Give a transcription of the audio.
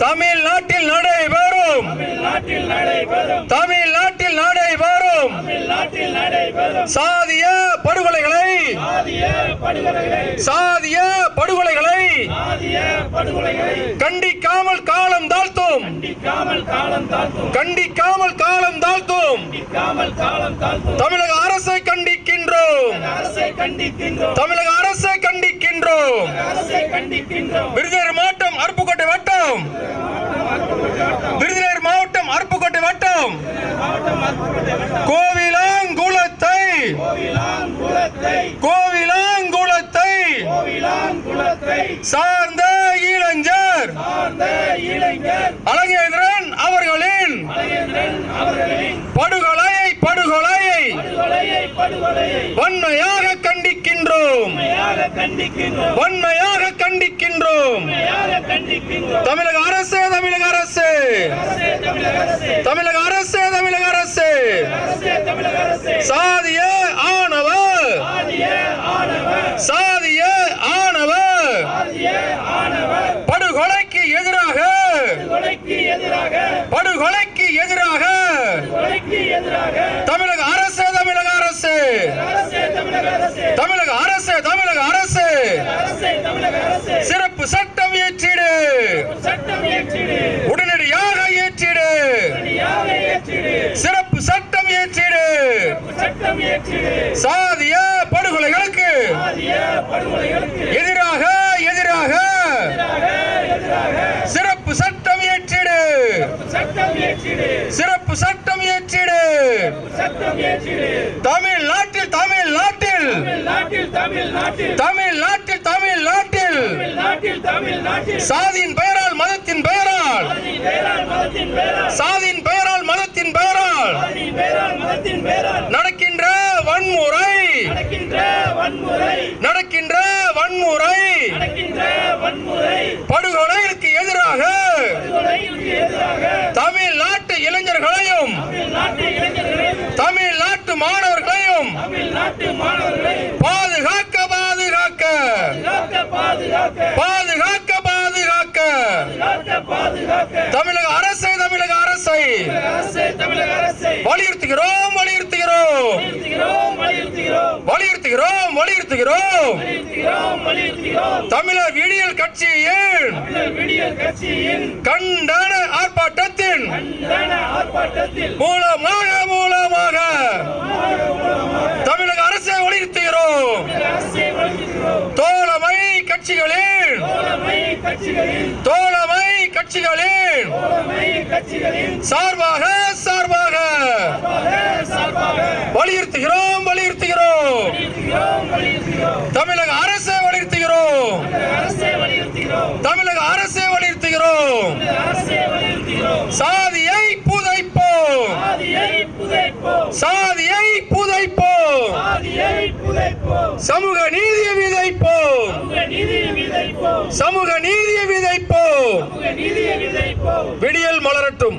தமிழ்நாட்டில் நடைபெறும் சாதிய படுகொலைகளை கண்டிக்காமல் காலம் தாழ்த்தும் தமிழக அரசை கண்டிக்கின்றோம். விருதுநகர் மாவட்டம் அருப்புக்கோட்டை வட்டம் கோவிலாங்குளத்தை சார்ந்த இளைஞர் அழகேந்திரன் அவர்களின் படுகொலையை வன்மையாக கண்டிக்கின்றோம். தமிழக அரசு சாதிய ஆணவ படுகொலைக்கு எதிராக தமிழக அரசு சிறப்பு சட்டம் இயற்றிடு, உடனடியாக இயற்றிடு. சிறப்பு சட்டம் இயற்றிடு. சாதிய படுகொலைகளுக்கு எதிராக சிறப்பு சட்டம் இயற்றிடு. தமிழ்நாட்டில் சாதியின் பெயரால் மதத்தின் பெயரால் நடக்கின்ற வன்முறை படுகொலைகளுக்கு எதிராக தமிழ்நாட்டு இளைஞர்களையும் தமிழ்நாட்டு மாணவர்களையும் பாதுகாக்க தமிழக அரசை வலியுறுத்துகிறோம். தமிழர் விடியல் கட்சியின் கண்டன ஆர்ப்பாட்டத்தின் மூலமாக தமிழக அரசை வலியுறுத்துகிறோம். தோழமை கட்சிகளின் சார்பாக வலியுறுத்துகிறோம். தமிழக அரசை வலியுறுத்துகிறோம். சாதியை புதைப்போம். சமூக நீதியை விதைப்போம். விடியல் மலரட்டும்.